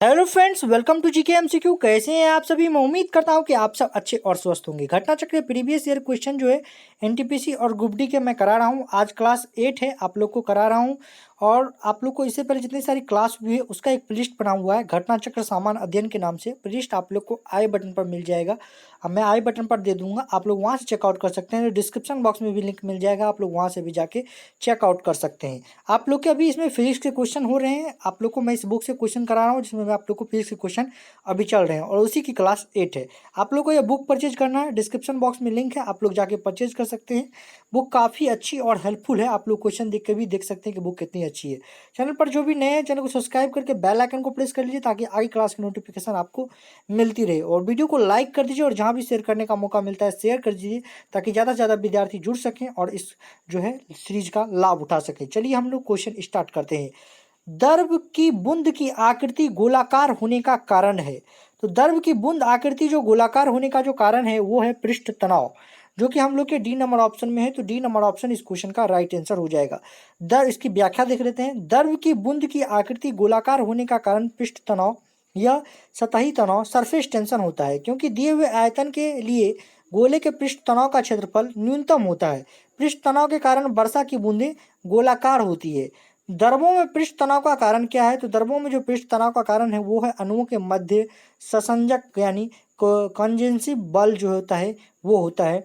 Hello friends, welcome to GK MCQ. कैसे हैं आप सभी? मैं उम्मीद करता हूं कि आप सब अच्छे और स्वस्थ होंगे। घटना चक्र प्रीवियस ईयर क्वेश्चन जो है एनटीपीसी और ग्रुप डी के मैं करा रहा हूं। आज क्लास 8 है, आप लोग को करा रहा हूं। और आप लोग को इससे पहले जितनी सारी क्लास हुई है उसका एक प्लेलिस्ट बना हुआ है घटना चक्र सामान्य अध्ययन के नाम से। प्लेलिस्ट आप लोग को आई बटन पर मिल जाएगा। अब मैं आई बटन पर दे दूंगा, आप लोग वहां से चेकआउट कर सकते हैं। डिस्क्रिप्शन बॉक्स में भी लिंक मिल जाएगा, आप लोग वहां से भी जाके चेकआउट कर सकते हैं। आप लोग के अभी इसमें फिजिक्स के क्वेश्चन हो रहे हैं। आप लोग को मैं इस बुक से क्वेश्चन करा रहा हूँ जिसमें मैं आप लोग को फिजिक्स के क्वेश्चन अभी चल रहे हैं और उसी की क्लास 8 है। आप लोग को यह बुक परचेज करना है, डिस्क्रिप्शन बॉक्स में लिंक है, आप लोग जाके परचेज कर सकते हैं। बुक काफ़ी अच्छी और हेल्पफुल है, आप लोग क्वेश्चन देख के भी देख सकते हैं कि बुक कितनी अच्छी है। चैनल पर जो भी नए हैं, चैनल को सब्सक्राइब करके बेल आइकन को प्रेस कर लीजिए ताकि आगे क्लास की नोटिफिकेशन आपको मिलती रहे। और वीडियो को लाइक कर दीजिए और जहाँ भी शेयर करने का मौका मिलता है शेयर कर दीजिए ताकि ज़्यादा से ज़्यादा विद्यार्थी जुड़ सकें और इस जो है सीरीज का लाभ उठा सकें। चलिए हम लोग क्वेश्चन स्टार्ट करते हैं। द्रव की बूंद की आकृति गोलाकार होने का कारण है। तो द्रव की बूंद आकृति जो गोलाकार होने का जो कारण है वो है पृष्ठ तनाव, जो कि हम लोग के डी नंबर ऑप्शन में है। तो डी नंबर ऑप्शन इस क्वेश्चन का राइट आंसर हो जाएगा। द्रव, इसकी व्याख्या देख लेते हैं। द्रव की बूंद की आकृति गोलाकार होने का कारण पृष्ठ तनाव या सतही तनाव सरफेस टेंशन होता है, क्योंकि दिए हुए आयतन के लिए गोले के पृष्ठ तनाव का क्षेत्रफल न्यूनतम होता है। पृष्ठ तनाव के कारण वर्षा की बूंदें गोलाकार होती है। द्रवों में पृष्ठ तनाव का कारण क्या है? तो द्रवों में जो पृष्ठ तनाव का कारण है वो है अणुओं के मध्य ससंजक यानी कंजेंसिव बल जो होता है वो होता है।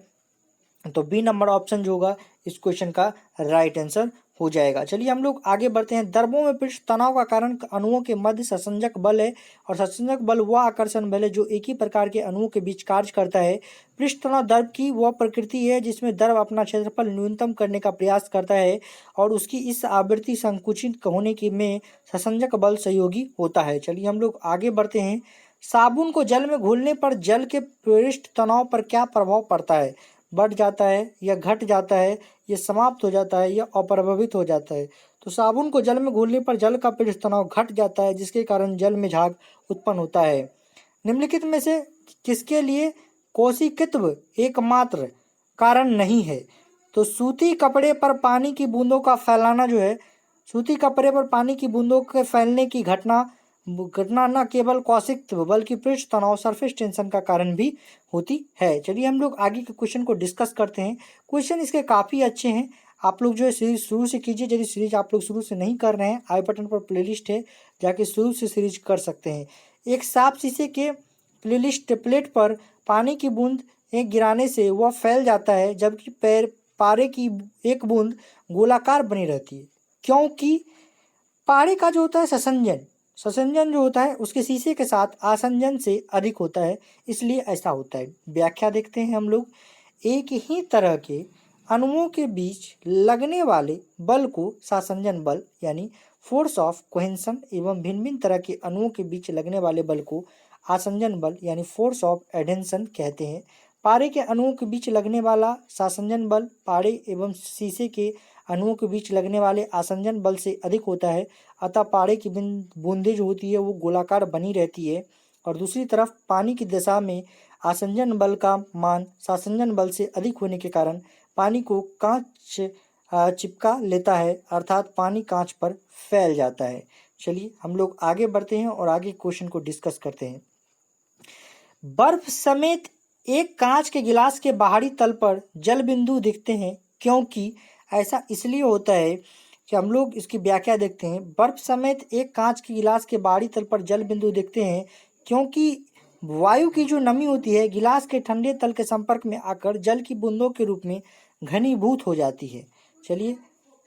तो बी नंबर ऑप्शन जो होगा इस क्वेश्चन का राइट आंसर हो जाएगा। चलिए हम लोग आगे बढ़ते हैं। द्रवों में पृष्ठ तनाव का कारण अणुओं के मध्य ससंजक बल है और ससंजक बल वह आकर्षण बल है जो एक ही प्रकार के अणुओं के बीच कार्य करता है। पृष्ठ तनाव द्रव की वह प्रकृति है जिसमें द्रव अपना क्षेत्रफल न्यूनतम करने का प्रयास करता है और उसकी इस आवृत्ति संकुचित होने की में ससंजक बल सहयोगी होता है। चलिए हम लोग आगे बढ़ते हैं। साबुन को जल में घोलने पर जल के पृष्ठ तनाव पर क्या प्रभाव पड़ता है? बढ़ जाता है या घट जाता है, ये समाप्त हो जाता है या अप्रभावित हो जाता है? तो साबुन को जल में घोलने पर जल का पृष्ठ तनाव घट जाता है जिसके कारण जल में झाग उत्पन्न होता है। निम्नलिखित में से किसके लिए कोशिकित्व एकमात्र कारण नहीं है? तो सूती कपड़े पर पानी की बूंदों का फैलाना जो है, सूती कपड़े पर पानी की बूंदों के फैलने की घटना घटना न केवल कौशिकत्व बल्कि पृष्ठ तनाव सरफेस टेंशन का कारण भी होती है। चलिए हम लोग आगे के क्वेश्चन को डिस्कस करते हैं। क्वेश्चन इसके काफ़ी अच्छे हैं, आप लोग जो है सीरीज शुरू से कीजिए। यदि सीरीज आप लोग शुरू से नहीं कर रहे हैं, आई बटन पर प्लेलिस्ट है, जाके शुरू से सीरीज कर सकते हैं। एक साफ शीशे के प्लेट पर पानी की बूंद एक गिराने से वह फैल जाता है जबकि पारे की एक बूंद गोलाकार बनी रहती है, क्योंकि पारे का जो होता है ससंजन जो होता है उसके शीशे के साथ आसंजन से अधिक होता है, इसलिए ऐसा होता है। व्याख्या देखते हैं हम लोग। एक ही तरह के अणुओं के बीच लगने वाले बल को सासंजन बल यानी फोर्स ऑफ कोहेंशन एवं भिन्न भिन्न तरह के अणुओं के बीच लगने वाले बल को आसंजन बल यानी फोर्स ऑफ एडेंशन कहते हैं। पारे के अणुओं के बीच लगने वाला सासंजन बल पारे एवं शीशे के अणुओं के बीच लगने वाले आसंजन बल से अधिक होता है, अतः पारे की बूंदें जो होती है वो गोलाकार बनी रहती है। और दूसरी तरफ पानी की दशा में आसंजन बल का मान सासंजन बल से अधिक होने के कारण पानी को कांच चिपका लेता है, अर्थात पानी कांच पर फैल जाता है। चलिए हम लोग आगे बढ़ते हैं और आगे क्वेश्चन को डिस्कस करते हैं। बर्फ समेत एक कांच के गिलास के बाहरी तल पर जल बिंदु दिखते हैं, क्योंकि ऐसा इसलिए होता है कि हम लोग इसकी व्याख्या देखते हैं। बर्फ समेत एक कांच के गिलास के बाहरी तल पर जल बिंदु दिखते हैं क्योंकि वायु की जो नमी होती है गिलास के ठंडे तल के संपर्क में आकर जल की बूंदों के रूप में घनीभूत हो जाती है। चलिए,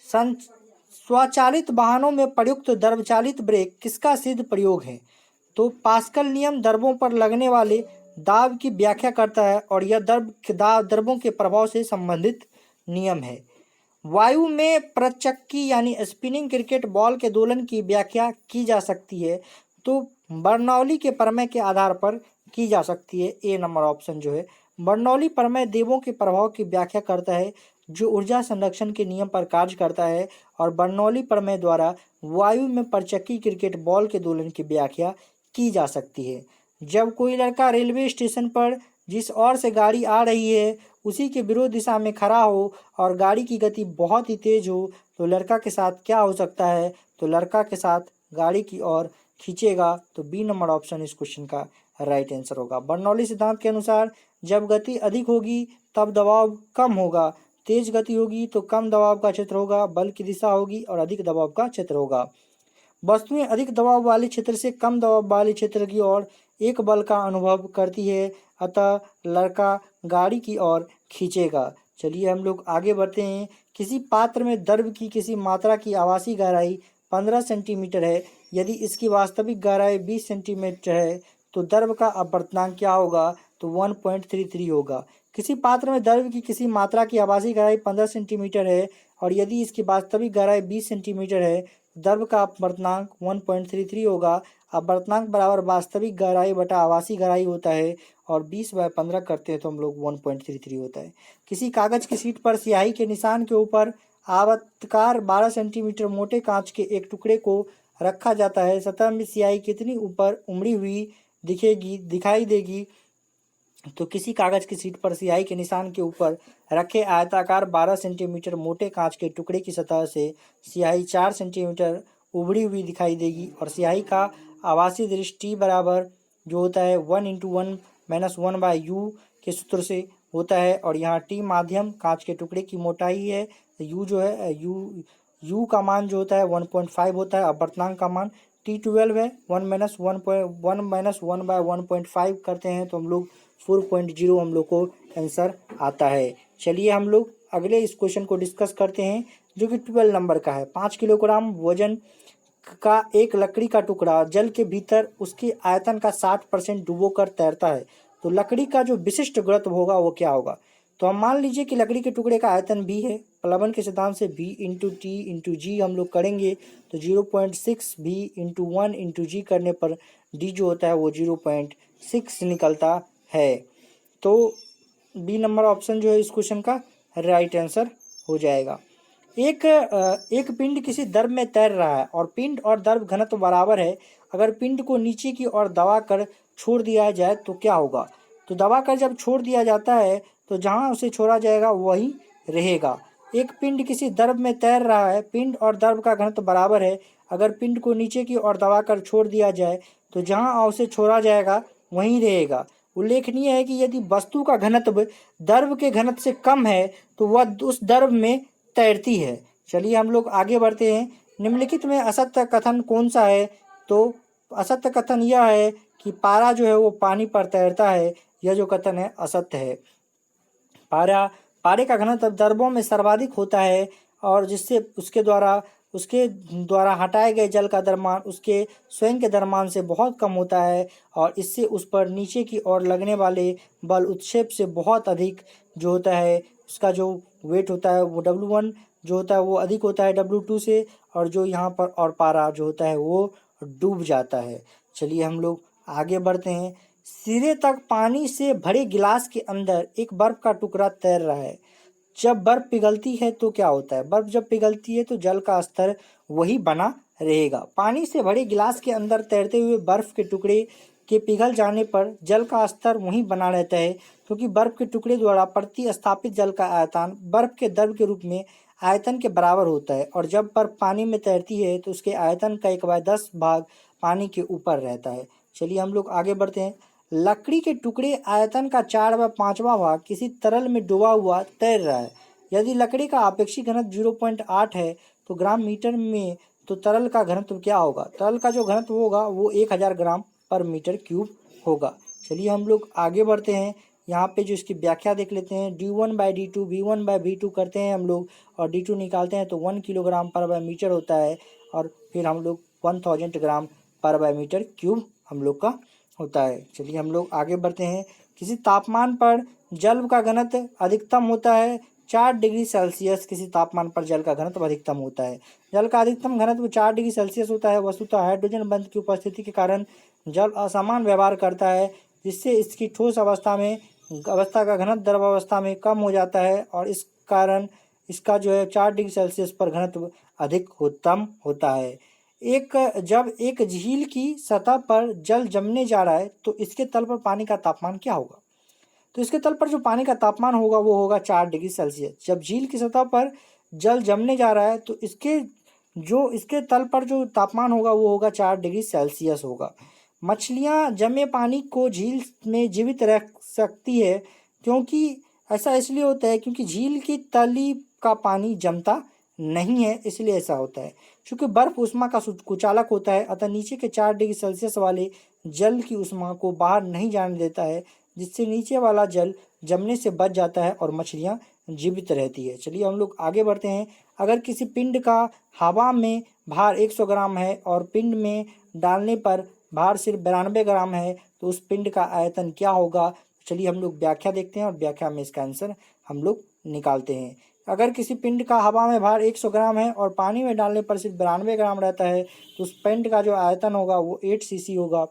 स्वचालित वाहनों में प्रयुक्त द्रवचालित ब्रेक किसका सिद्ध प्रयोग है? तो पास्कल नियम द्रवों पर लगने वाले दाब की व्याख्या करता है और यह द्रवों के प्रभाव से संबंधित नियम है। वायु में प्रचक्की यानी स्पिनिंग क्रिकेट बॉल के दोलन की व्याख्या की जा सकती है, तो बर्नौली के प्रमेय के आधार पर की जा सकती है। ए नंबर ऑप्शन जो है बर्नौली प्रमेय देवों के प्रभाव की व्याख्या करता है जो ऊर्जा संरक्षण के नियम पर कार्य करता है, और बर्नौली प्रमेय द्वारा वायु में परचक्की क्रिकेट बॉल के दोलन की व्याख्या की जा सकती है। जब कोई लड़का रेलवे स्टेशन पर जिस ओर से गाड़ी आ रही है उसी के विरोध दिशा में खड़ा हो और गाड़ी की गति बहुत ही तेज हो तो लड़का के साथ क्या हो सकता है? तो लड़का के साथ गाड़ी की ओर खींचेगा, तो बी नंबर ऑप्शन इस क्वेश्चन का राइट आंसर होगा। बर्नौली सिद्धांत के अनुसार जब गति अधिक होगी तब दबाव कम होगा, तेज गति होगी तो कम दबाव का क्षेत्र होगा, बल की दिशा होगी और अधिक दबाव का क्षेत्र होगा। वस्तुएं अधिक दबाव वाले क्षेत्र से कम दबाव वाले क्षेत्र की ओर एक बल का अनुभव करती है, अतः लड़का गाड़ी की ओर खींचेगा। चलिए हम लोग आगे बढ़ते हैं। किसी पात्र में द्रव की किसी मात्रा की आवासीय गहराई 15 सेंटीमीटर है, यदि इसकी वास्तविक गहराई 20 सेंटीमीटर है तो द्रव का अपवर्तनांक क्या होगा? तो 1.33 होगा। किसी पात्र में द्रव की किसी मात्रा की आवासीय गहराई 15 सेंटीमीटर है और यदि इसकी वास्तविक गहराई 20 सेंटीमीटर है, द्रव का अपवर्तनांक 1.33 होगा। अपवर्तनांक बराबर वास्तविक गहराई बटा आवासीय गहराई होता है और 20/15 करते हैं तो हम लोग 1.33 होता है। किसी कागज की शीट पर स्याही के निशान के ऊपर आयताकार 12 सेंटीमीटर मोटे कांच के एक टुकड़े को रखा जाता है। सतह में स्याही कितनी ऊपर उमड़ी हुई दिखाई देगी? तो किसी कागज की शीट पर स्याही के निशान के ऊपर रखे आयताकार 12 सेंटीमीटर मोटे कांच के टुकड़े की सतह से स्याही 4 सेंटीमीटर उभड़ी हुई दिखाई देगी और स्याही का आवासीय दृष्टि बराबर जो होता है 1 - 1/u के सूत्र से होता है। और यहाँ टी माध्यम कांच के टुकड़े की मोटाई है, यू जो है यू का मान जो होता है 1.5 होता है। अपवर्तनांक का मान T12 है। 1 - 1/1.5 करते हैं तो हम लोग 4.0 हम लोग को आंसर आता है। चलिए हम लोग अगले इस क्वेश्चन को डिस्कस करते हैं जो कि 12 नंबर का है। 5 किलोग्राम वजन का एक लकड़ी का टुकड़ा जल के भीतर उसके आयतन का 60% डुबोकर तैरता है, तो लकड़ी का जो विशिष्ट गुरुत्व होगा वो क्या होगा? तो हम मान लीजिए कि लकड़ी के टुकड़े का आयतन b है। प्लवन के सिद्धांत से b × t × g हम लोग करेंगे तो 0.6 b × 1 × g करने पर d जो होता है वो 0.6 निकलता है। तो बी नंबर ऑप्शन जो है इस क्वेश्चन का राइट आंसर हो जाएगा। एक पिंड किसी द्रव में तैर रहा है और पिंड और द्रव घनत्व बराबर है। अगर पिंड को नीचे की ओर दबाकर छोड़ दिया जाए तो क्या होगा? तो दबाकर जब छोड़ दिया जाता है तो जहां उसे छोड़ा जाएगा वही रहेगा। एक पिंड किसी द्रव में तैर रहा है, पिंड और द्रव का घनत्व बराबर है। अगर पिंड को नीचे की ओर दबाकर छोड़ दिया जाए तो जहां उसे छोड़ा जाएगा वहीं रहेगा। उल्लेखनीय है कि यदि वस्तु का घनत्व द्रव के घनत्व से कम है तो वह उस द्रव में तैरती है। चलिए हम लोग आगे बढ़ते हैं। निम्नलिखित में असत्य कथन कौन सा है? तो असत्य कथन यह है कि पारा जो है वो पानी पर तैरता है। यह जो कथन है असत्य है। पारे का घनत्व द्रवों में सर्वाधिक होता है और जिससे उसके द्वारा हटाए गए जल का द्रव्यमान उसके स्वयं के द्रव्यमान से बहुत कम होता है और इससे उस पर नीचे की ओर लगने वाले बल उत्क्षेप से बहुत अधिक जो होता है, उसका जो वेट होता है वो W1 जो होता है वो अधिक होता है W2 से, और जो यहाँ पर और पारा जो होता है वो डूब जाता है। चलिए हम लोग आगे बढ़ते हैं। सिरे तक पानी से भरे गिलास के अंदर एक बर्फ का टुकड़ा तैर रहा है। जब बर्फ पिघलती है तो क्या होता है? बर्फ जब पिघलती है तो जल का स्तर वही बना रहेगा। पानी से भरे गिलास के अंदर तैरते हुए बर्फ के टुकड़े के पिघल जाने पर जल का स्तर वहीं बना रहता है, क्योंकि बर्फ के टुकड़े द्वारा प्रतिस्थापित जल का आयतन बर्फ के द्रव के रूप में आयतन के बराबर होता है और जब बर्फ पानी में तैरती है तो उसके आयतन का 1/10 भाग पानी के ऊपर रहता है। चलिए हम लोग आगे बढ़ते हैं। लकड़ी के टुकड़े आयतन का 4/5वां भाग किसी तरल में डूबा हुआ तैर रहा है। यदि लकड़ी का आपेक्षिक घनत्व 0.8 है तो ग्राम मीटर में, तो तरल का घनत्व क्या होगा? तरल का जो घनत्व होगा वो 1000 ग्राम पर मीटर क्यूब होगा। चलिए हम लोग आगे बढ़ते हैं। यहाँ पे जो इसकी व्याख्या देख लेते हैं। d1/d2 v1/v2 करते हैं हम लोग और d2 निकालते हैं तो 1 किलोग्राम पर मीटर होता है और फिर हम लोग 1000 ग्राम पर मीटर क्यूब हम लोग का होता है। चलिए हम लोग आगे बढ़ते हैं। किसी तापमान पर जल का घनत्व अधिकतम होता है 4 डिग्री सेल्सियस। किसी तापमान पर जल का घनत्व अधिकतम होता है। जल का अधिकतम घनत्व 4 डिग्री सेल्सियस होता है। वस्तुतः हाइड्रोजन बंध की उपस्थिति के कारण जल असमान व्यवहार करता है, जिससे इसकी ठोस अवस्था का घनत्व द्रव अवस्था में कम हो जाता है और इस कारण इसका जो है 4 डिग्री सेल्सियस पर घनत्व अधिकतम होता है। जब एक झील की सतह पर जल जमने जा रहा है तो इसके तल पर पानी का तापमान क्या होगा? तो इसके तल पर जो पानी का तापमान होगा वो होगा 4 डिग्री सेल्सियस। जब झील की सतह पर जल जमने जा रहा है तो इसके जो इसके तल पर जो तापमान होगा वो होगा 4 डिग्री सेल्सियस होगा। मछलियाँ जमे पानी को झील में जीवित रख सकती है, क्योंकि ऐसा इसलिए होता है क्योंकि झील की तली का पानी जमता नहीं है, इसलिए ऐसा होता है। क्योंकि बर्फ ऊष्मा का कुचालक होता है, अतः नीचे के 4 डिग्री सेल्सियस वाले जल की ऊष्मा को बाहर नहीं जाने देता है, जिससे नीचे वाला जल जमने से बच जाता है और मछलियाँ जीवित रहती है। चलिए हम लोग आगे बढ़ते हैं। अगर किसी पिंड का हवा में भार 100 ग्राम है और पिंड में डालने पर भार सिर्फ 92 ग्राम है, तो उस पिंड का आयतन क्या होगा? चलिए हम लोग व्याख्या देखते हैं और व्याख्या में इसका आंसर हम लोग निकालते हैं। अगर किसी पिंड का हवा में भार 100 ग्राम है और पानी में डालने पर सिर्फ 92 ग्राम रहता है, तो उस पिंड का जो आयतन होगा वो 8 cc होगा।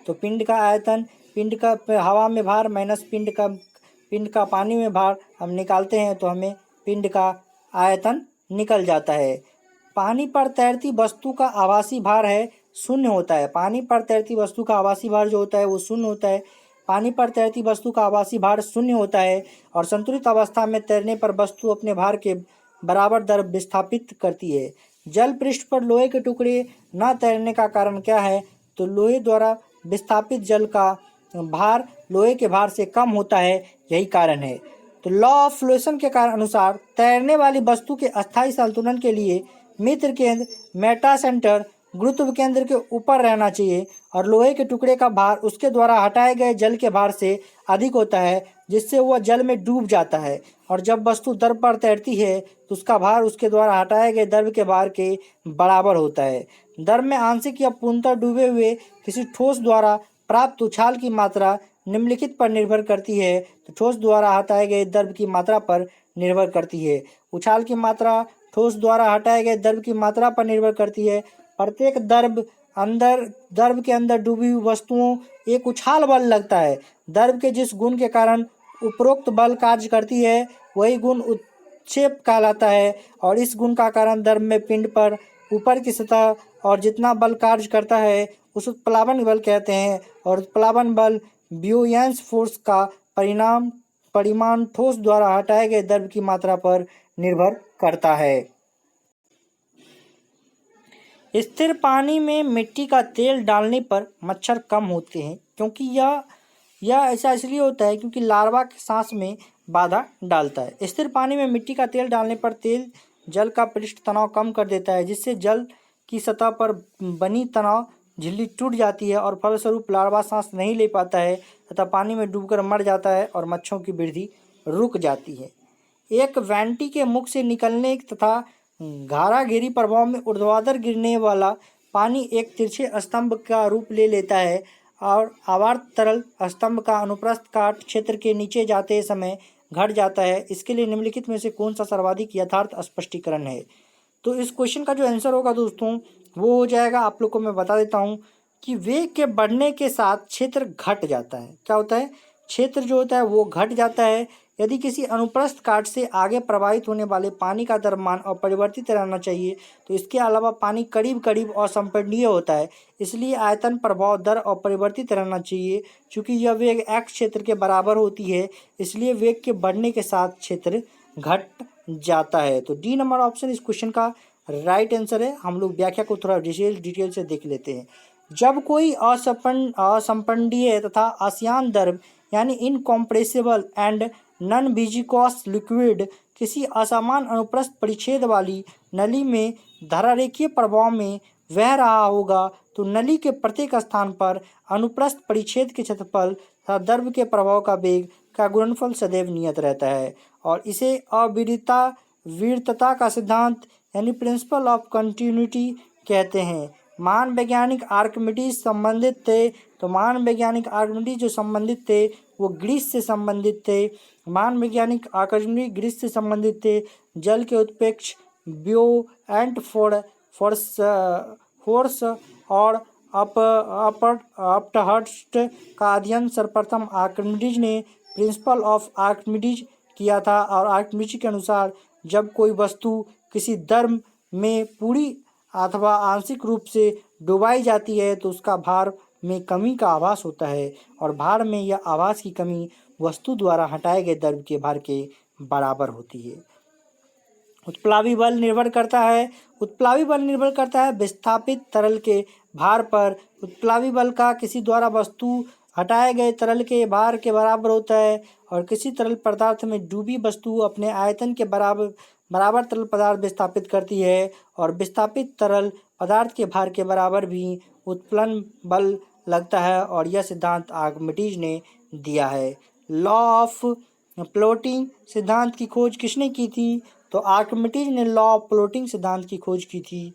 तो पिंड का आयतन, पिंड का हवा में भार माइनस पिंड का पानी में भार हम निकालते हैं, तो हमें पिंड का आयतन निकल जाता है। पानी पर तैरती वस्तु का आभासी भार है, शून्य होता है। पानी पर तैरती वस्तु का आभासी भार जो होता है वो शून्य होता है। पानी पर तैरती वस्तु का आभासी भार शून्य होता है और संतुलित अवस्था में तैरने पर वस्तु अपने भार के बराबर दर विस्थापित करती है। जल पृष्ठ पर लोहे के टुकड़े न तैरने का कारण क्या है? तो लोहे द्वारा विस्थापित जल का भार लोहे के भार से कम होता है, यही कारण है। तो लॉ ऑफ फ्लोएशन के कारण अनुसार तैरने वाली वस्तु के अस्थायी संतुलन के लिए मित्र केंद्र मेटा सेंटर गुरुत्व केंद्र के ऊपर रहना चाहिए और लोहे के टुकड़े का भार उसके द्वारा हटाए गए जल के भार से अधिक होता है, जिससे वह जल में डूब जाता है। और जब वस्तु द्रव पर तैरती है तो उसका भार उसके द्वारा हटाए गए द्रव के भार के बराबर होता है। द्रव में आंशिक या पूर्णतः डूबे हुए किसी ठोस द्वारा प्राप्त उछाल की मात्रा निम्नलिखित पर निर्भर करती है। तो ठोस द्वारा हटाए गए द्रव की मात्रा पर निर्भर करती है। उछाल की मात्रा ठोस द्वारा हटाए गए द्रव की मात्रा पर निर्भर करती है। प्रत्येक द्रव के अंदर डूबी हुई वस्तुओं एक उछाल बल लगता है। द्रव के जिस गुण के कारण उपरोक्त बल कार्य करती है वही गुण उत्क्षेप कहलाता है, और इस गुण का कारण द्रव में पिंड पर ऊपर की सतह और जितना बल कार्य करता है उस उत्प्लावन बल कहते हैं। और उत्प्लावन बल ब्यूयेंस फोर्स का परिमाण ठोस द्वारा हटाए गए द्रव की मात्रा पर निर्भर करता है। स्थिर पानी में मिट्टी का तेल डालने पर मच्छर कम होते हैं, क्योंकि यह ऐसा इसलिए होता है क्योंकि लार्वा के सांस में बाधा डालता है। स्थिर पानी में मिट्टी का तेल डालने पर तेल जल का पृष्ठ तनाव कम कर देता है, जिससे जल की सतह पर बनी तनाव झिल्ली टूट जाती है और फलस्वरूप लार्वा सांस नहीं ले पाता है तथा पानी में डूबकर मर जाता है और मच्छरों की वृद्धि रुक जाती है। एक वैंटी के मुख से निकलने तथा घाराघीरी प्रभाव में ऊर्ध्वाधर गिरने वाला पानी एक तिरछे स्तंभ का रूप ले लेता है और आवर्त तरल स्तंभ का अनुप्रस्थ काट क्षेत्र के नीचे जाते समय घट जाता है। इसके लिए निम्नलिखित में से कौन सा सर्वाधिक यथार्थ स्पष्टीकरण है? तो इस क्वेश्चन का जो आंसर होगा दोस्तों वो हो जाएगा, आप लोग को मैं बता देता हूँ कि वेग के बढ़ने के साथ क्षेत्र घट जाता है। क्या होता है? क्षेत्र जो होता है वो घट जाता है। यदि किसी अनुप्रस्थ काट से आगे प्रवाहित होने वाले पानी का द्रव्यमान अपरिवर्तित रहना चाहिए, तो इसके अलावा पानी करीब करीब असंपीडनीय होता है, इसलिए आयतन प्रभाव दर अपरिवर्तित रहना चाहिए। चूंकि यह वेग x क्षेत्र के बराबर होती है, इसलिए वेग के बढ़ने के साथ क्षेत्र घट जाता है। तो डी नंबर ऑप्शन इस क्वेश्चन का राइट आंसर है। हम लोग व्याख्या को थोड़ा डिटेल से देख लेते हैं। जब कोई असंपीड्य तथा आसियान द्रव यानी incompressible and non viscous liquid किसी असमान अनुप्रस्थ परिच्छेद वाली नली में धारारेखीय प्रभाव में बह रहा होगा, तो नली के प्रत्येक स्थान पर अनुप्रस्थ परिच्छेद के क्षेत्रफल तथा द्रव के प्रभाव का वेग का गुणनफल सदैव नियत रहता है, और इसे अविरतता का सिद्धांत यानी प्रिंसिपल ऑफ कंटिन्यूटी कहते हैं। महान वैज्ञानिक आर्किमिडीज संबंधित थे, तो महान वैज्ञानिक आर्किमिडीज जो संबंधित थे वो ग्रीस से संबंधित थे। महान वैज्ञानिक आर्किमिडीज ग्रीस से संबंधित थे। जल के उत्प्रेक्ष ब्यूएंट फोर्स और अपहर्स्ट का अध्ययन सर्वप्रथम आर्किमिडीज ने प्रिंसिपल ऑफ आर्किमिडीज किया था। और आर्किमिडीज के अनुसार जब कोई वस्तु किसी द्रव में पूरी अथवा आंशिक रूप से डुबाई जाती है तो उसका भार में कमी का आभास होता है, और भार में यह आभास की कमी वस्तु द्वारा हटाए गए द्रव के भार के बराबर होती है। उत्प्लावी बल निर्भर करता है विस्थापित तरल के भार पर। उत्प्लावी बल का किसी द्वारा वस्तु हटाए गए तरल के भार के बराबर होता है और किसी तरल पदार्थ में डूबी वस्तु अपने आयतन के बराबर तरल पदार्थ विस्थापित करती है और विस्थापित तरल पदार्थ के भार के बराबर भी उत्प्लन बल लगता है। और यह सिद्धांत आर्किमिडीज ने दिया है। लॉ ऑफ फ्लोटिंग सिद्धांत की खोज किसने की थी? तो आर्किमिडीज ने लॉ ऑफ फ्लोटिंग सिद्धांत की खोज की थी।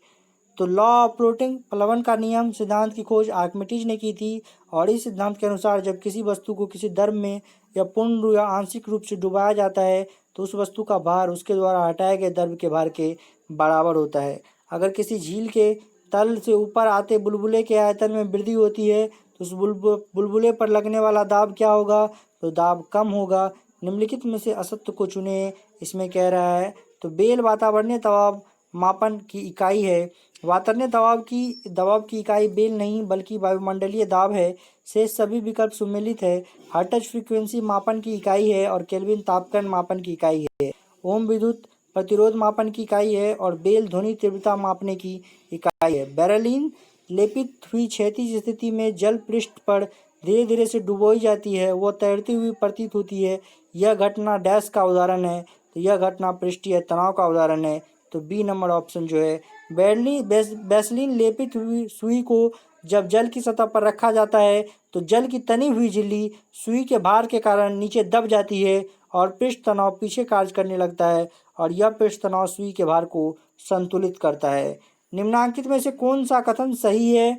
तो लॉ ऑफ फ्लोटिंग प्लवन का नियम सिद्धांत की खोज आर्किमिडीज ने की थी। और इस सिद्धांत के अनुसार जब किसी वस्तु को किसी द्रव में या पूर्ण या आंशिक रूप से डुबाया जाता है तो उस वस्तु का भार उसके द्वारा हटाए गए द्रव के भार के बराबर होता है। अगर किसी झील के तल से ऊपर आते बुलबुले के आयतन में वृद्धि होती है तो उस बुलबुले पर लगने वाला दाब क्या होगा? तो दाब कम होगा। निम्नलिखित में से असत्य को चुने। इसमें कह रहा है तो बेल वातावरणीय दबाव मापन की इकाई है। वातावरणीय दबाव की इकाई बेल नहीं बल्कि वायुमंडलीय दाब है। शेष सभी विकल्प सम्मिलित है। हर्ट्ज फ्रीक्वेंसी मापन की इकाई है और केल्विन तापक्रम मापन की इकाई है। ओम विद्युत प्रतिरोध मापन की इकाई है और बेल ध्वनि तीव्रता मापने की इकाई है। बेरिलीन लेपित हुई क्षैतिज स्थिति में जल पृष्ठ पर धीरे धीरे से डुबोई जाती है, वह तैरती हुई प्रतीत होती है। यह घटना डैश का उदाहरण है? तो यह घटना पृष्ठीय तनाव का उदाहरण है। तो बी नंबर ऑप्शन जो है वैसलीन लेपित हुई सुई को जब जल की सतह पर रखा जाता है तो जल की तनी हुई झिल्ली सुई के भार के कारण नीचे दब जाती है और पृष्ठ तनाव पीछे कार्य करने लगता है और यह पृष्ठ तनाव सुई के भार को संतुलित करता है। निम्नांकित में से कौन सा कथन सही है?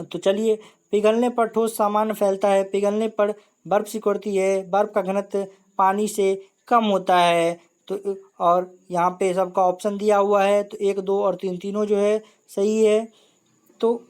तो चलिए, पिघलने पर ठोस सामान्य फैलता है, पिघलने पर बर्फ सिकुड़ती है, बर्फ का घनत्व पानी से कम होता है। तो और यहाँ पे सबका ऑप्शन दिया हुआ है तो 1, 2 और 3 तीनों जो है सही है। तो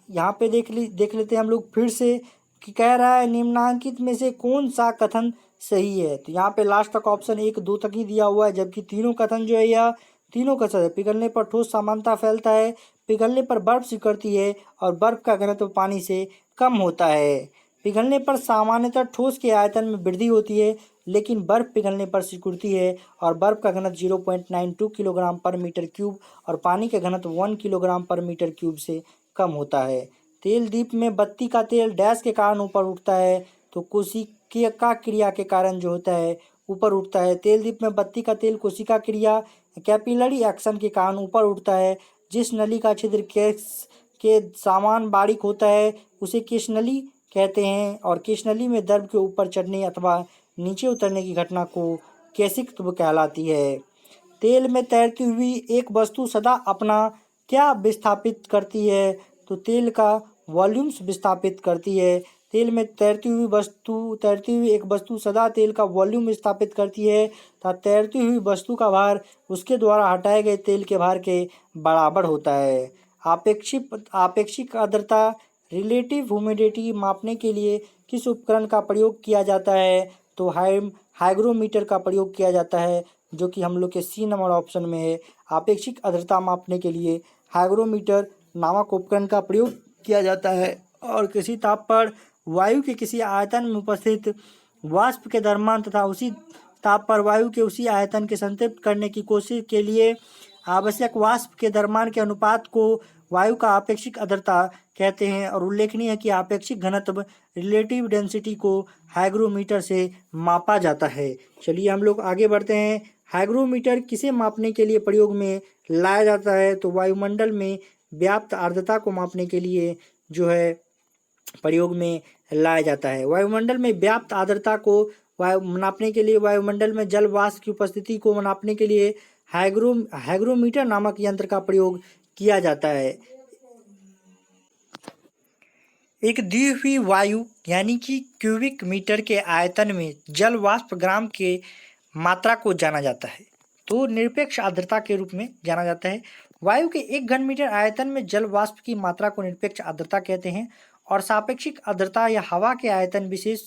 यहाँ पे देख लेते हैं हम लोग फिर से कि कह रहा है निम्नांकित में से कौन सा कथन सही है। तो यहाँ पे लास्ट तक ऑप्शन 1, 2 तक ही दिया हुआ है जबकि तीनों कथन जो है यह तीनों का सही है। पिघलने पर ठोस सामान्यतः फैलता है, पिघलने पर बर्फ सिकुड़ती है और बर्फ का घनत्व पानी से कम होता है। पिघलने पर सामान्यतः ठोस के आयतन में वृद्धि होती है लेकिन बर्फ पिघलने पर सिकुड़ती है और बर्फ का घनत्व 0.92 किलोग्राम पर मीटर क्यूब और पानी के घनत्व 1 किलोग्राम पर मीटर क्यूब से कम होता है। तेल दीप में बत्ती का तेल डैश के कारण ऊपर उठता है? तो कोशिका क्रिया के कारण जो होता है ऊपर उठता है। तेल दीप में बत्ती का तेल कोशिका क्रिया कैपिलरी एक्शन के कारण ऊपर उठता है। जिस नली का छिद्र के समान बारीक होता है उसे केशनली कहते हैं और केशनली में द्रव के ऊपर चढ़ने अथवा नीचे उतरने की घटना को केशिकत्व कहलाती है। तेल में तैरती हुई एक वस्तु सदा अपना क्या विस्थापित करती है? तो तेल का वॉल्यूम्स विस्थापित करती है। तेल में तैरती हुई एक वस्तु सदा तेल का वॉल्यूम विस्थापित करती है तथा तैरती हुई वस्तु का भार उसके द्वारा हटाए गए तेल के भार के बराबर होता है। आपेक्षिक आर्द्रता रिलेटिव ह्यूमिडिटी मापने के लिए किस उपकरण का प्रयोग किया जाता है? तो हाइग्रोमीटर का प्रयोग किया जाता है जो कि हम लोग के सी नंबर ऑप्शन में है। आपेक्षिक आर्द्रता मापने के लिए हाइग्रोमीटर नामक उपकरण का प्रयोग किया जाता है और किसी ताप पर वायु के किसी आयतन में उपस्थित वाष्प के द्रव्यमान तथा उसी ताप पर वायु के उसी आयतन के संतृप्त करने की कोशिश के लिए आवश्यक वाष्प के द्रव्यमान के अनुपात को वायु का आपेक्षिक आर्द्रता कहते हैं। और उल्लेखनीय है कि आपेक्षिक घनत्व रिलेटिव डेंसिटी को हाइग्रोमीटर से मापा जाता है। चलिए हम लोग आगे बढ़ते हैं। हाइग्रोमीटर किसे मापने के लिए प्रयोग में लाया जाता है? तो वायुमंडल में व्याप्त आर्द्रता को मापने के लिए जो है प्रयोग में लाया जाता है। वायुमंडल में व्याप्त आर्द्रता को नापने के लिए वायुमंडल में जल वाष्प की उपस्थिति को नापने के लिए हाइग्रोमीटर नामक यंत्र का प्रयोग किया जाता है। एक दी हुई वायु यानी कि क्यूबिक मीटर के आयतन में जल वाष्प ग्राम के मात्रा को जाना जाता है तो निरपेक्ष आर्द्रता के रूप में जाना जाता है। वायु के 1 घन मीटर आयतन में जल वाष्प की मात्रा को निरपेक्ष आर्द्रता कहते हैं और सापेक्षिक आर्द्रता या हवा के आयतन विशेष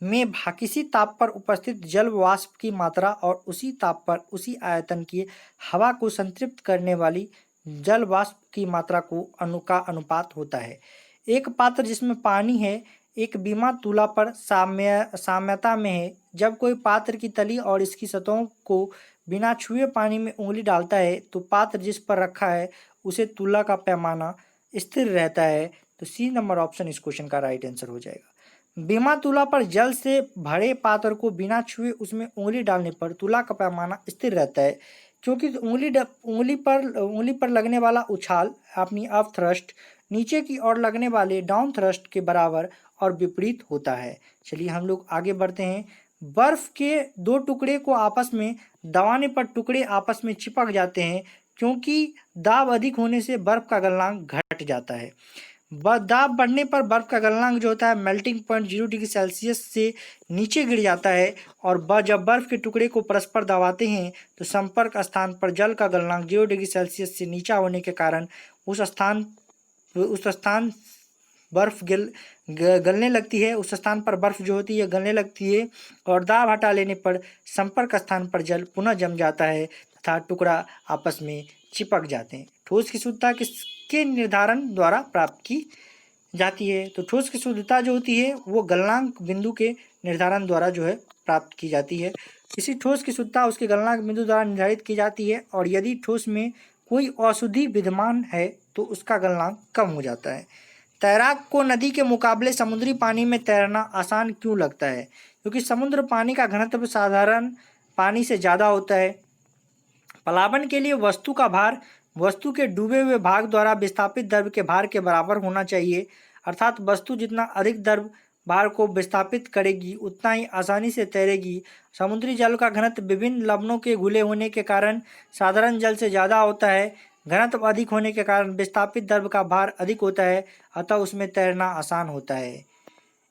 में किसी ताप पर उपस्थित जल वाष्प की मात्रा और उसी ताप पर उसी आयतन की हवा को संतृप्त करने वाली जल वाष्प की मात्रा का अनुपात होता है। एक पात्र जिसमें पानी है एक बीमा तुला पर साम्यता में है। जब कोई पात्र की तली और इसकी सतहों को बिना छुए पानी में उंगली डालता है तो पात्र जिस पर रखा है उसे तुला का पैमाना स्थिर रहता है। तो सी नंबर ऑप्शन इस क्वेश्चन का राइट आंसर हो जाएगा। बीमा तुला पर जल से भरे पात्र को बिना छुए उसमें उंगली डालने पर तुला का पैमाना स्थिर रहता है, क्योंकि उंगली पर लगने वाला उछाल अपनी अप थ्रस्ट नीचे की ओर लगने वाले डाउन थ्रस्ट के बराबर और विपरीत होता है। चलिए हम लोग आगे बढ़ते हैं। बर्फ के दो टुकड़े को आपस में दबाने पर टुकड़े आपस में चिपक जाते हैं, क्योंकि दाब अधिक होने से बर्फ का गलनांक घट जाता है। दाब बढ़ने पर बर्फ का गलनांक जो होता है मेल्टिंग पॉइंट 0 डिग्री सेल्सियस से नीचे गिर जाता है, और जब बर्फ के टुकड़े को परस्पर दबाते हैं तो संपर्क स्थान पर जल का गलनांक 0 डिग्री सेल्सियस से नीचा होने के कारण उस स्थान बर्फ गलने लगती है। उस स्थान पर बर्फ जो होती है गलने लगती है, और दाब हटा लेने पर संपर्क स्थान पर जल पुनः जम जाता है तथा टुकड़ा आपस में चिपक जाते हैं। ठोस की शुद्धता किसके निर्धारण द्वारा प्राप्त की जाती है? तो ठोस की शुद्धता जो होती है वो गलनांक बिंदु के निर्धारण द्वारा जो है प्राप्त की जाती है। किसी ठोस की शुद्धता उसके गलनांक बिंदु द्वारा निर्धारित की जाती है, और यदि ठोस में कोई अशुद्धि विद्यमान है तो उसका गलनांक कम हो जाता है। तैराक को नदी के मुकाबले समुद्री पानी में तैरना आसान क्यों लगता है? क्योंकि समुद्र पानी का घनत्व साधारण पानी से ज़्यादा होता है। प्लावन के लिए वस्तु का भार वस्तु के डूबे हुए भाग द्वारा विस्थापित द्रव्य के भार के बराबर होना चाहिए, अर्थात वस्तु जितना अधिक द्रव्य भार को विस्थापित करेगी उतना ही आसानी से तैरेगी। समुद्री जल का घनत्व विभिन्न लवणों के घुले होने के कारण साधारण जल से ज़्यादा होता है। घनत्व अधिक होने के कारण विस्थापित द्रव्य का भार अधिक होता है, अतः उसमें तैरना आसान होता है।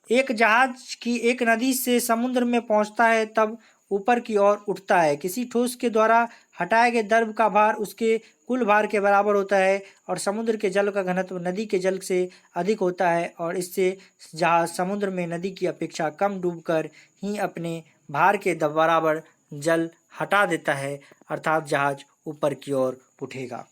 एक जहाज की एक नदी से समुद्र में पहुंचता है तब ऊपर की ओर उठता है। किसी ठोस के द्वारा हटाए गए द्रव्य का भार उसके कुल भार के बराबर होता है, और समुद्र के जल का घनत्व नदी के जल से अधिक होता है, और इससे जहाज समुद्र में नदी की अपेक्षा कम डूबकर ही अपने भार के बराबर जल हटा देता है, अर्थात जहाज ऊपर की ओर उठेगा।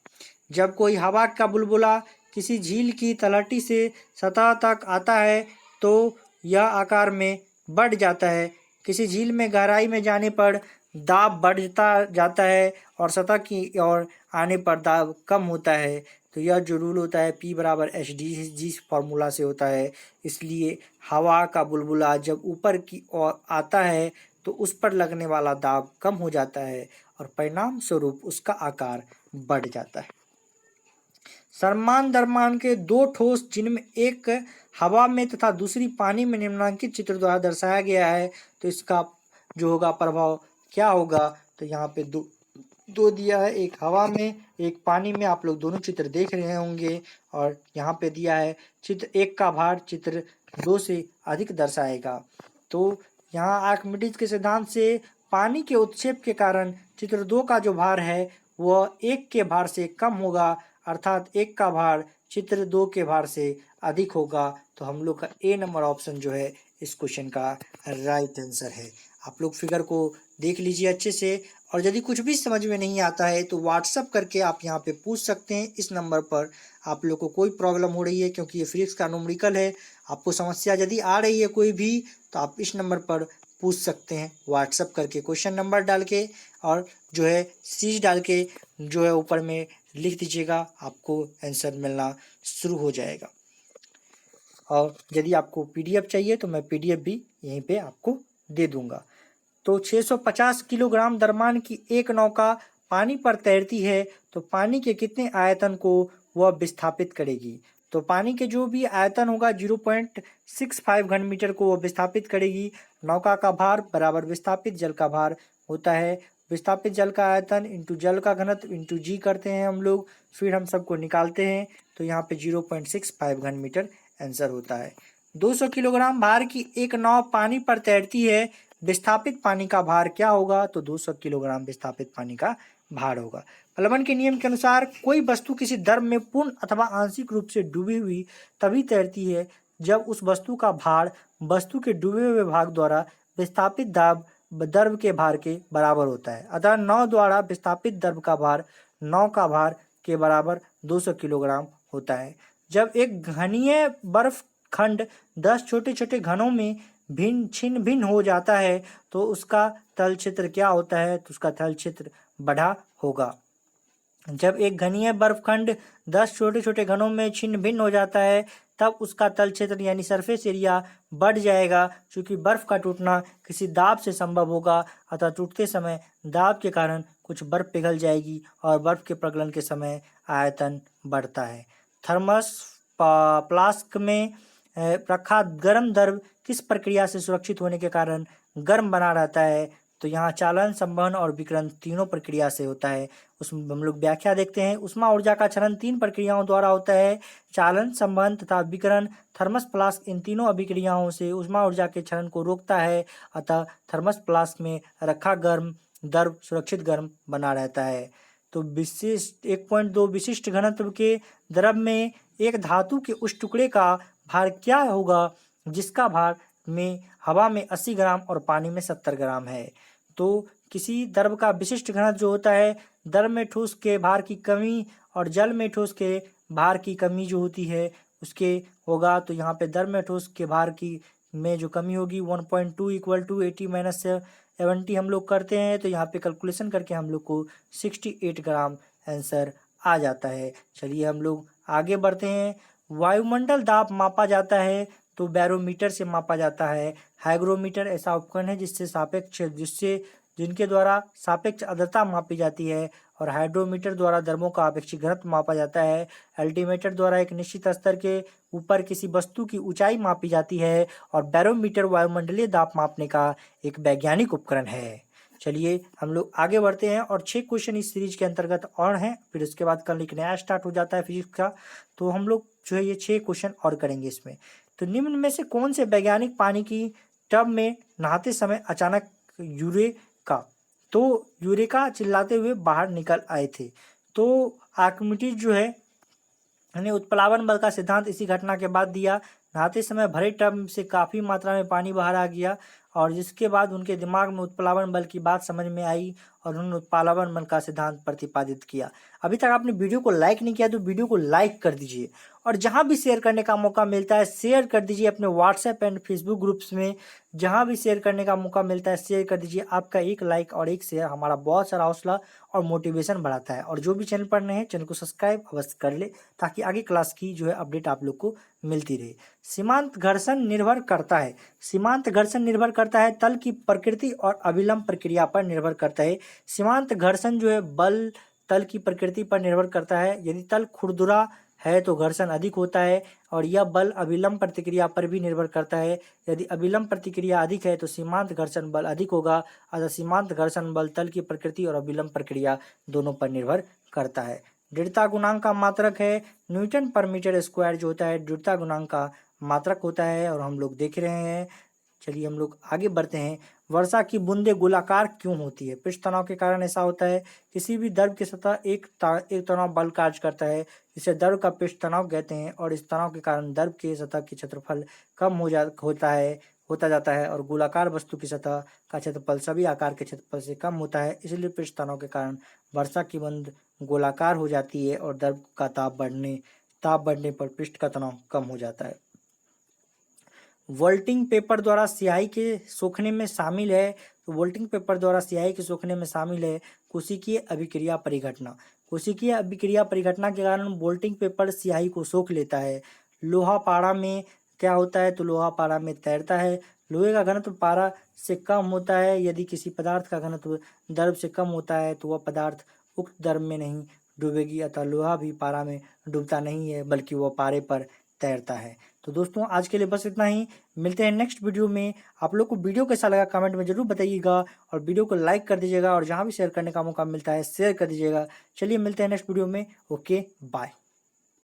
जब कोई हवा का बुलबुला किसी झील की तलहटी से सतह तक आता है तो यह आकार में बढ़ जाता है। किसी झील में गहराई में जाने पर दाब बढ़ता जाता है और सतह की ओर आने पर दाब कम होता है। तो यह जो रूल होता है P बराबर HDG फार्मूला से होता है। इसलिए हवा का बुलबुला जब ऊपर की ओर आता है तो उस पर लगने वाला दाब कम हो जाता है, और परिणाम स्वरूप उसका आकार बढ़ जाता है। समान द्रव्यमान के दो ठोस जिनमें एक हवा में तथा दूसरी पानी में निम्नलिखित चित्र द्वारा दर्शाया गया है, तो इसका जो होगा प्रभाव क्या होगा? तो यहाँ पे दो दिया है, एक हवा में एक पानी में। आप लोग दोनों चित्र देख रहे होंगे, और यहाँ पे दिया है चित्र एक का भार चित्र दो से अधिक दर्शाएगा। तो यहाँ आर्किमिडीज के सिद्धांत से पानी के उत्क्षेप के कारण चित्र दो का जो भार है वह एक के भार से कम होगा, अर्थात एक का भार चित्र दो के भार से अधिक होगा। तो हम लोग का ए नंबर ऑप्शन जो है इस क्वेश्चन का राइट आंसर है। आप लोग फिगर को देख लीजिए अच्छे से, और यदि कुछ भी समझ में नहीं आता है तो व्हाट्सअप करके आप यहाँ पे पूछ सकते हैं। इस नंबर पर आप लोग को कोई प्रॉब्लम हो रही है, क्योंकि ये फिजिक्स का न्यूमेरिकल है, आपको समस्या यदि आ रही है कोई भी तो आप इस नंबर पर पूछ सकते हैं व्हाट्सअप करके, क्वेश्चन नंबर डाल के और जो है सीज डाल के जो है ऊपर में लिख दीजिएगा, आपको आंसर मिलना शुरू हो जाएगा। और यदि आपको पीडीएफ चाहिए तो मैं पीडीएफ भी यहीं पे आपको दे दूंगा। तो 650 किलोग्राम द्रव्यमान की एक नौका पानी पर तैरती है, तो पानी के कितने आयतन को वह विस्थापित करेगी? तो पानी के जो भी आयतन होगा 0.65 घन मीटर को वह विस्थापित करेगी। नौका का भार बराबर विस्थापित जल का भार होता है। विस्थापित जल का आयतन इंटू जल का घनत्व इंटू जी करते हैं हम लोग, फिर हम सबको निकालते हैं। तो यहाँ पे 0.65 घन मीटर आंसर होता है। 200 किलोग्राम भार की एक नाव पानी पर तैरती है, विस्थापित पानी का भार क्या होगा? तो 200 किलोग्राम विस्थापित पानी का भार होगा। प्लवन के नियम के अनुसार कोई वस्तु किसी द्रव में पूर्ण अथवा आंशिक रूप से डूबी हुई तभी तैरती है जब उस वस्तु का भार वस्तु के डूबे हुए भाग द्वारा विस्थापित द्रव के भार के बराबर होता है। अतः नाव द्वारा विस्थापित द्रव का भार नाव का भार के बराबर 200 किलोग्राम होता है। जब एक घनीय बर्फ खंड 10 छोटे छोटे घनों में भिन्न छिन्न भिन्न हो जाता है तो उसका तल क्षेत्र क्या होता है, तो उसका तल क्षेत्र बढ़ा होगा। जब एक घनीय बर्फखंड 10 छोटे छोटे घनों में छिन्न भिन्न हो जाता है तब उसका तल क्षेत्र यानी सरफेस एरिया बढ़ जाएगा, क्योंकि बर्फ का टूटना किसी दाब से संभव होगा, अतः टूटते समय दाब के कारण कुछ बर्फ पिघल जाएगी और बर्फ के प्रगलन के समय आयतन बढ़ता है। थर्मस फ्लास्क में रखा गर्म द्रव किस प्रक्रिया से सुरक्षित होने के कारण गर्म बना रहता है, तो यहाँ चालन, संवहन और विकिरण तीनों प्रक्रिया से होता है। उसमें हम लोग व्याख्या देखते हैं। ऊष्मा ऊर्जा का क्षरण 3 प्रक्रियाओं द्वारा होता है, चालन, संवहन तथा विकिरण। थर्मस फ्लास्क इन तीनों अभिक्रियाओं से ऊष्मा ऊर्जा के क्षरण को रोकता है, अतः थर्मस फ्लास्क में रखा गर्म द्रव सुरक्षित गर्म बना रहता है। तो विशिष्ट 1.2 विशिष्ट घनत्व के द्रव में एक धातु के उस टुकड़े का भार क्या होगा जिसका भार में हवा में 80 ग्राम और पानी में 70 ग्राम है। तो किसी द्रव का विशिष्ट घनत्व जो होता है, द्रव में ठोस के भार की कमी और जल में ठोस के भार की कमी जो होती है उसके होगा। तो यहाँ पे द्रव में ठोस के भार की में जो कमी होगी 1.2 इक्वल टू 80 माइनस 70 हम लोग करते हैं, तो यहाँ पे कैलकुलेशन करके हम लोग को 68 ग्राम आंसर आ जाता है। चलिए हम लोग आगे बढ़ते हैं। वायुमंडल दाब मापा जाता है तो बैरोमीटर से मापा जाता है। हाइग्रोमीटर ऐसा उपकरण है जिनके द्वारा सापेक्ष आर्द्रता मापी जाती है, और हाइड्रोमीटर द्वारा द्रवों का आपेक्षिक घनत्व मापा जाता है। अल्टीमीटर द्वारा एक निश्चित स्तर के ऊपर किसी वस्तु की ऊंचाई मापी जाती है, और बैरोमीटर वायुमंडलीय दाब मापने का एक वैज्ञानिक उपकरण है। चलिए हम लोग आगे बढ़ते हैं, और 6 क्वेश्चन इस सीरीज के अंतर्गत और हैं, फिर उसके बाद कल एक नया स्टार्ट हो जाता है फिजिक्स का, तो हम लोग जो है ये 6 क्वेश्चन और करेंगे इसमें। तो निम्न में से कौन से वैज्ञानिक पानी की टब में नहाते समय अचानक यूरेका चिल्लाते हुए बाहर निकल आए थे? तो आर्किमिडीज जो है ने उत्प्लावन बल का सिद्धांत इसी घटना के बाद दिया। नहाते समय भरे टब से काफ़ी मात्रा में पानी बाहर आ गया, और जिसके बाद उनके दिमाग में उत्प्लावन बल की बात समझ में आई और उन्होंने उत्प्लावन बल का सिद्धांत प्रतिपादित किया। अभी तक आपने वीडियो को लाइक नहीं किया तो वीडियो को लाइक कर दीजिए, और जहां भी शेयर करने का मौका मिलता है शेयर कर दीजिए अपने व्हाट्सएप एंड फेसबुक ग्रुप्स में। जहां भी शेयर करने का मौका मिलता है शेयर कर दीजिए। आपका एक लाइक और एक शेयर हमारा बहुत सारा हौसला और मोटिवेशन बढ़ाता है। और जो भी चैनल पर नए हैं चैनल को सब्सक्राइब अवश्य कर ले, ताकि आगे क्लास की जो है अपडेट आप लोग को मिलती रहे। सीमांत घर्षण निर्भर करता है। सीमांत घर्षण निर्भर करता है तल की प्रकृति और अभिलंब प्रक्रिया पर निर्भर करता है। सीमांत घर्षण जो है बल तल की प्रकृति पर निर्भर करता है। यदि तल खुरदुरा है तो घर्षण अधिक होता है, और यह बल अभिलंब प्रतिक्रिया पर भी निर्भर करता है। यदि अभिलंब प्रतिक्रिया अधिक है तो सीमांत घर्षण बल अधिक होगा, अतः सीमांत घर्षण बल तल की प्रकृति और अभिलंब प्रक्रिया दोनों पर निर्भर करता है। दृढ़ता गुणांक का मात्रक है न्यूटन पर मीटर स्क्वायर जो होता है दृढ़ता गुणांक का मात्रक होता है, और हम लोग देख रहे हैं। चलिए हम लोग आगे बढ़ते हैं। वर्षा की बूंदें गोलाकार क्यों होती है? पृष्ठ तनाव के कारण ऐसा होता है। किसी भी द्रव की सतह एक तनाव बल कार्य करता है, इसे द्रव का पृष्ठ तनाव कहते हैं, और इस तनाव के कारण द्रव के सतह की क्षेत्रफल कम होता जाता है, और गोलाकार वस्तु की सतह का क्षेत्रफल सभी आकार के क्षेत्रफल से कम होता है। इसलिए पृष्ठ तनाव के कारण वर्षा की बूंद गोलाकार हो जाती है, और द्रव का ताप बढ़ने पर पृष्ठ का तनाव कम हो जाता है। वोल्टिंग पेपर द्वारा स्याही के सोखने में शामिल है। तो वोल्टिंग पेपर द्वारा स्याही के सोखने में शामिल है कोशिकीय अभिक्रिया परिघटना। कोशिकीय अभिक्रिया परिघटना के कारण वोल्टिंग पेपर स्याही को सोख लेता है। लोहा पारा में क्या होता है? तो लोहा पारा में तैरता है। लोहे का घनत्व पारा से कम होता है। यदि किसी पदार्थ का घनत्व द्रव से कम होता है तो वह पदार्थ उक्त द्रव में नहीं डूबेगी, अतः लोहा भी पारा में डूबता नहीं है बल्कि वह पारे पर तैरता है। तो दोस्तों आज के लिए बस इतना ही। मिलते हैं नेक्स्ट वीडियो में। आप लोग को वीडियो कैसा लगा कमेंट में जरूर बताइएगा, और वीडियो को लाइक कर दीजिएगा, और जहां भी शेयर करने का मौका मिलता है शेयर कर दीजिएगा। चलिए मिलते हैं नेक्स्ट वीडियो में। Okay bye.